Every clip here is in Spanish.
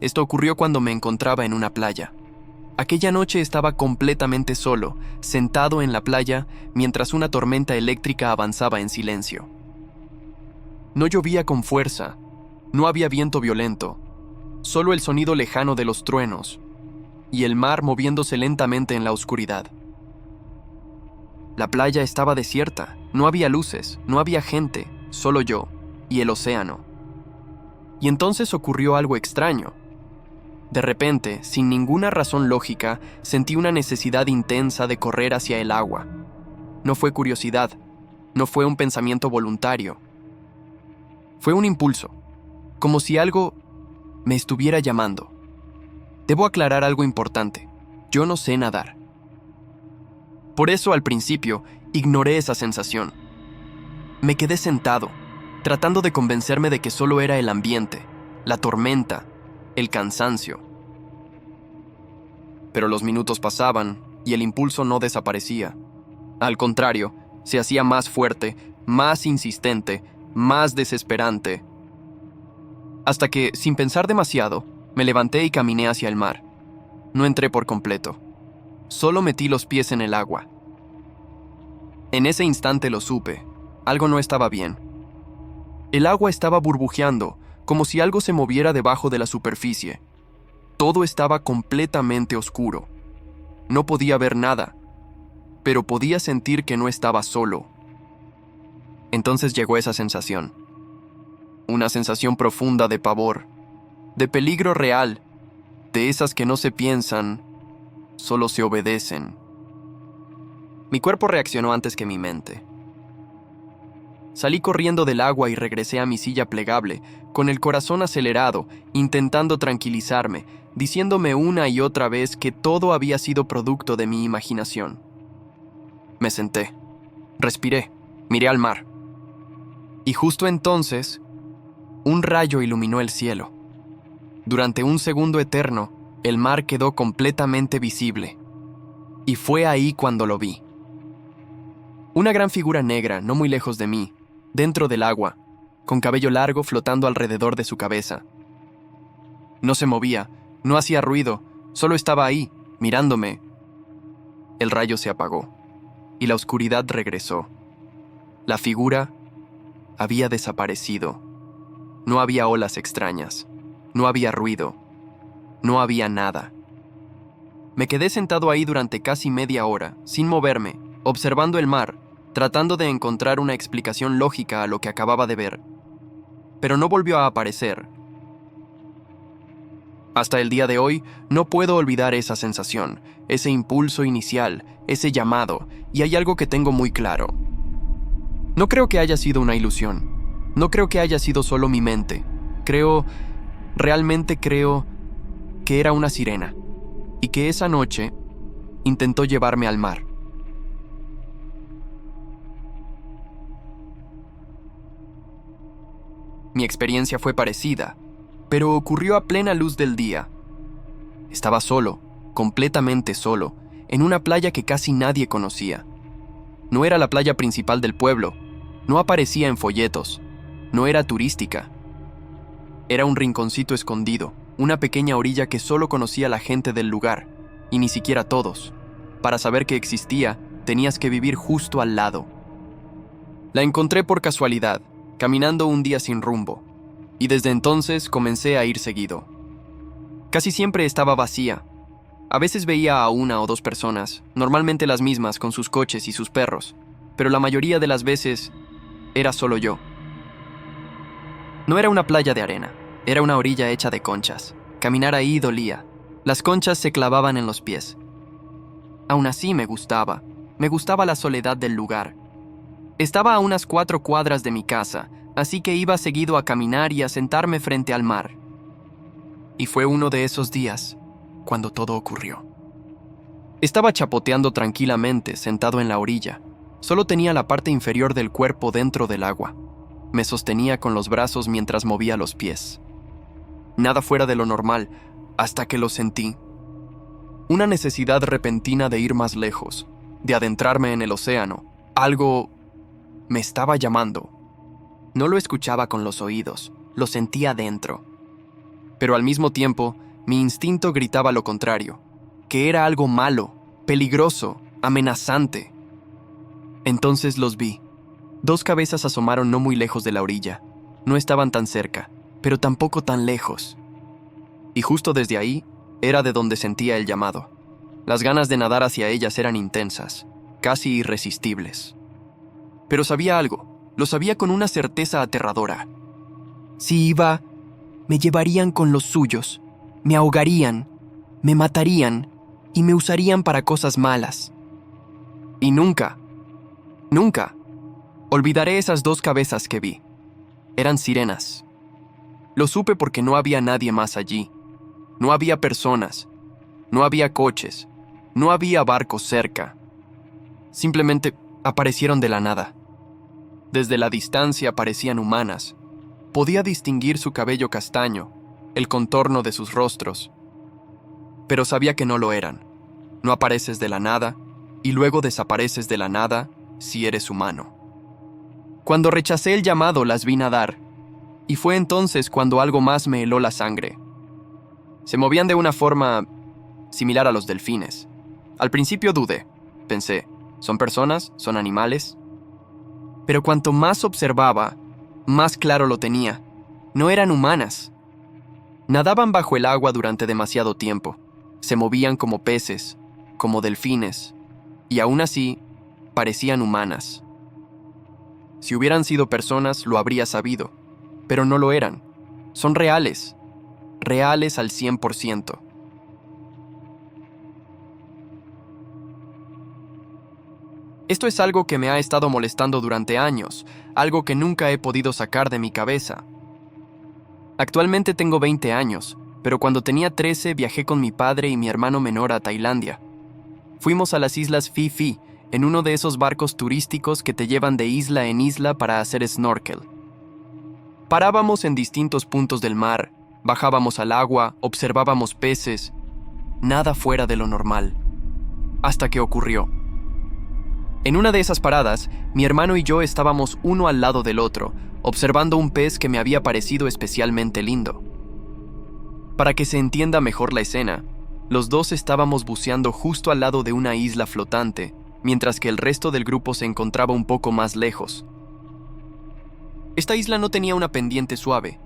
Esto ocurrió cuando me encontraba en una playa. Aquella noche estaba completamente solo, sentado en la playa, mientras una tormenta eléctrica avanzaba en silencio. No llovía con fuerza, no había viento violento, solo el sonido lejano de los truenos y el mar moviéndose lentamente en la oscuridad. La playa estaba desierta, no había luces, no había gente, solo yo y el océano. Y entonces ocurrió algo extraño. De repente, sin ninguna razón lógica, sentí una necesidad intensa de correr hacia el agua. No fue curiosidad, no fue un pensamiento voluntario. Fue un impulso, como si algo me estuviera llamando. Debo aclarar algo importante. Yo no sé nadar. Por eso, al principio, ignoré esa sensación. Me quedé sentado, tratando de convencerme de que solo era el ambiente, la tormenta, el cansancio. Pero los minutos pasaban y el impulso no desaparecía. Al contrario, se hacía más fuerte, más insistente, más desesperante. Hasta que, sin pensar demasiado, me levanté y caminé hacia el mar. No entré por completo. Solo metí los pies en el agua. En ese instante lo supe. Algo no estaba bien. El agua estaba burbujeando, como si algo se moviera debajo de la superficie. Todo estaba completamente oscuro. No podía ver nada, pero podía sentir que no estaba solo. Entonces llegó esa sensación. Una sensación profunda de pavor, de peligro real, de esas que no se piensan, solo se obedecen. Mi cuerpo reaccionó antes que mi mente. Salí corriendo del agua y regresé a mi silla plegable, con el corazón acelerado, intentando tranquilizarme, diciéndome una y otra vez que todo había sido producto de mi imaginación. Me senté, respiré, miré al mar. Y justo entonces, un rayo iluminó el cielo. Durante un segundo eterno, el mar quedó completamente visible. Y fue ahí cuando lo vi. Una gran figura negra, no muy lejos de mí, dentro del agua, con cabello largo flotando alrededor de su cabeza. No se movía, no hacía ruido, solo estaba ahí, mirándome. El rayo se apagó, y la oscuridad regresó. La figura había desaparecido. No había olas extrañas, no había ruido, no había nada. Me quedé sentado ahí durante casi media hora, sin moverme, observando el mar, tratando de encontrar una explicación lógica a lo que acababa de ver. Pero no volvió a aparecer. Hasta el día de hoy, no puedo olvidar esa sensación, ese impulso inicial, ese llamado, y hay algo que tengo muy claro. No creo que haya sido una ilusión. No creo que haya sido solo mi mente. Realmente creo que era una sirena, y que esa noche intentó llevarme al mar. Mi experiencia fue parecida, pero ocurrió a plena luz del día. Estaba solo, completamente solo, en una playa que casi nadie conocía. No era la playa principal del pueblo, no aparecía en folletos, no era turística. Era un rinconcito escondido, una pequeña orilla que solo conocía la gente del lugar, y ni siquiera todos. Para saber que existía, tenías que vivir justo al lado. La encontré por casualidad, caminando un día sin rumbo, y desde entonces comencé a ir seguido. Casi siempre estaba vacía. A veces veía a una o dos personas, normalmente las mismas con sus coches y sus perros, pero la mayoría de las veces era solo yo. No era una playa de arena, era una orilla hecha de conchas. Caminar ahí dolía. Las conchas se clavaban en los pies. Aún así me gustaba la soledad del lugar. Estaba a unas 4 cuadras de mi casa, así que iba seguido a caminar y a sentarme frente al mar. Y fue uno de esos días cuando todo ocurrió. Estaba chapoteando tranquilamente, sentado en la orilla. Solo tenía la parte inferior del cuerpo dentro del agua. Me sostenía con los brazos mientras movía los pies. Nada fuera de lo normal, hasta que lo sentí. Una necesidad repentina de ir más lejos, de adentrarme en el océano. Algo me estaba llamando. No lo escuchaba con los oídos, lo sentía dentro. Pero al mismo tiempo, mi instinto gritaba lo contrario, que era algo malo, peligroso, amenazante. Entonces los vi. 2 cabezas asomaron no muy lejos de la orilla. No estaban tan cerca, pero tampoco tan lejos. Y justo desde ahí, era de donde sentía el llamado. Las ganas de nadar hacia ellas eran intensas, casi irresistibles. Pero sabía algo, lo sabía con una certeza aterradora. Si iba, me llevarían con los suyos, me ahogarían, me matarían y me usarían para cosas malas. Y nunca, olvidaré esas 2 cabezas que vi. Eran sirenas. Lo supe porque no había nadie más allí. No había personas, no había coches, no había barcos cerca. Simplemente aparecieron de la nada. Desde la distancia parecían humanas. Podía distinguir su cabello castaño, el contorno de sus rostros. Pero sabía que no lo eran. No apareces de la nada y luego desapareces de la nada si eres humano. Cuando rechacé el llamado las vi nadar, y fue entonces cuando algo más me heló la sangre. Se movían de una forma similar a los delfines. Al principio dudé. Pensé, ¿son personas? ¿Son animales? Pero cuanto más observaba, más claro lo tenía. No eran humanas. Nadaban bajo el agua durante demasiado tiempo. Se movían como peces, como delfines, y aún así, parecían humanas. Si hubieran sido personas, lo habría sabido, pero no lo eran. Son reales al 100%. Esto es algo que me ha estado molestando durante años, algo que nunca he podido sacar de mi cabeza. Actualmente tengo 20 años, pero cuando tenía 13 viajé con mi padre y mi hermano menor a Tailandia. Fuimos a las islas Phi Phi, en uno de esos barcos turísticos que te llevan de isla en isla para hacer snorkel. Parábamos en distintos puntos del mar, bajábamos al agua, observábamos peces, nada fuera de lo normal. Hasta que ocurrió. En una de esas paradas, mi hermano y yo estábamos uno al lado del otro, observando un pez que me había parecido especialmente lindo. Para que se entienda mejor la escena, los dos estábamos buceando justo al lado de una isla flotante, mientras que el resto del grupo se encontraba un poco más lejos. Esta isla no tenía una pendiente suave.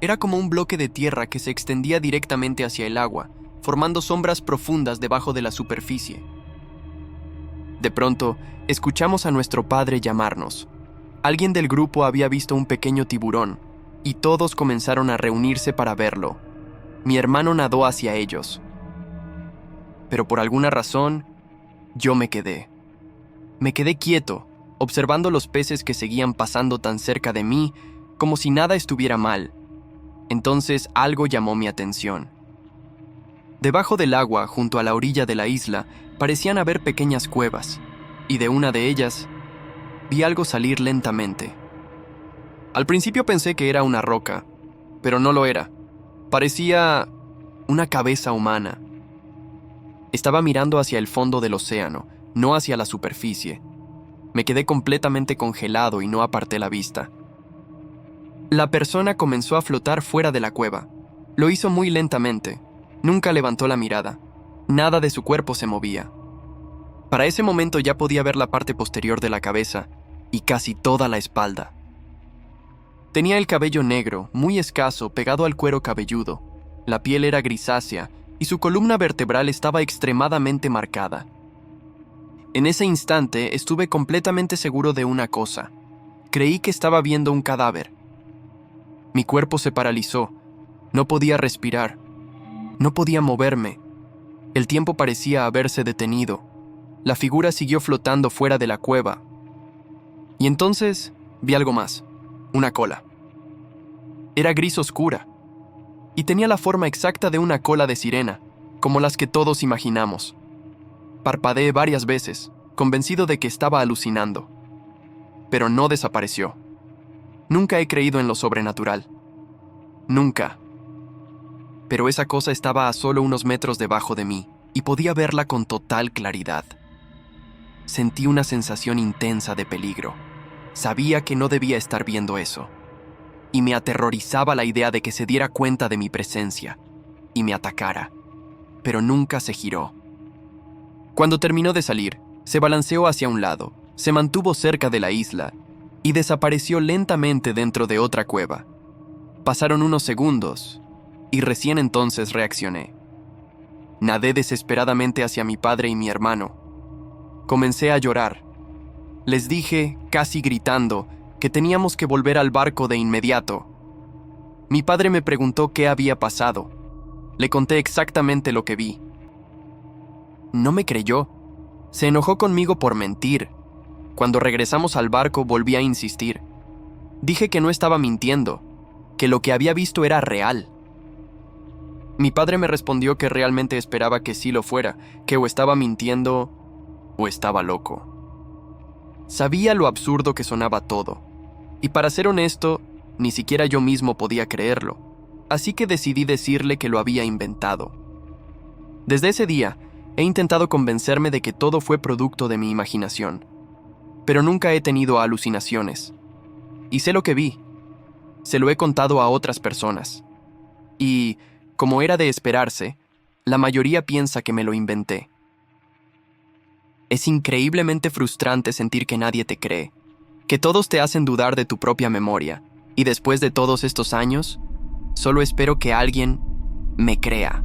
Era como un bloque de tierra que se extendía directamente hacia el agua, formando sombras profundas debajo de la superficie. De pronto, escuchamos a nuestro padre llamarnos. Alguien del grupo había visto un pequeño tiburón, y todos comenzaron a reunirse para verlo. Mi hermano nadó hacia ellos. Pero por alguna razón, yo me quedé. Me quedé quieto, observando los peces que seguían pasando tan cerca de mí, como si nada estuviera mal. Entonces algo llamó mi atención. Debajo del agua, junto a la orilla de la isla, parecían haber pequeñas cuevas, y de una de ellas vi algo salir lentamente. Al principio pensé que era una roca, pero no lo era. Parecía una cabeza humana. Estaba mirando hacia el fondo del océano, no hacia la superficie. Me quedé completamente congelado y no aparté la vista. La persona comenzó a flotar fuera de la cueva. Lo hizo muy lentamente. Nunca levantó la mirada. Nada de su cuerpo se movía. Para ese momento ya podía ver la parte posterior de la cabeza y casi toda la espalda. Tenía el cabello negro, muy escaso, pegado al cuero cabelludo. La piel era grisácea y su columna vertebral estaba extremadamente marcada. En ese instante estuve completamente seguro de una cosa. Creí que estaba viendo un cadáver. Mi cuerpo se paralizó. No podía respirar. No podía moverme. El tiempo parecía haberse detenido. La figura siguió flotando fuera de la cueva. Y entonces vi algo más. Una cola. Era gris oscura. Y tenía la forma exacta de una cola de sirena, como las que todos imaginamos. Parpadeé varias veces, convencido de que estaba alucinando. Pero no desapareció. Nunca he creído en lo sobrenatural. Nunca. Pero esa cosa estaba a solo unos metros debajo de mí, y podía verla con total claridad. Sentí una sensación intensa de peligro. Sabía que no debía estar viendo eso. y me aterrorizaba la idea de que se diera cuenta de mi presencia y me atacara, pero nunca se giró. Cuando terminó de salir, se balanceó hacia un lado, se mantuvo cerca de la isla y desapareció lentamente dentro de otra cueva. Pasaron unos segundos y recién entonces reaccioné. Nadé desesperadamente hacia mi padre y mi hermano. Comencé a llorar. Les dije, casi gritando, que teníamos que volver al barco de inmediato. Mi padre me preguntó qué había pasado. Le conté exactamente lo que vi. No me creyó. Se enojó conmigo por mentir. Cuando regresamos al barco volví a insistir. Dije que no estaba mintiendo, que lo que había visto era real. Mi padre me respondió que realmente esperaba que sí lo fuera, que o estaba mintiendo o estaba loco. Sabía lo absurdo que sonaba todo, y para ser honesto, ni siquiera yo mismo podía creerlo, así que decidí decirle que lo había inventado. Desde ese día, he intentado convencerme de que todo fue producto de mi imaginación, pero nunca he tenido alucinaciones. Y sé lo que vi. Se lo he contado a otras personas. Y, como era de esperarse, la mayoría piensa que me lo inventé. Es increíblemente frustrante sentir que nadie te cree, que todos te hacen dudar de tu propia memoria, y después de todos estos años, solo espero que alguien me crea.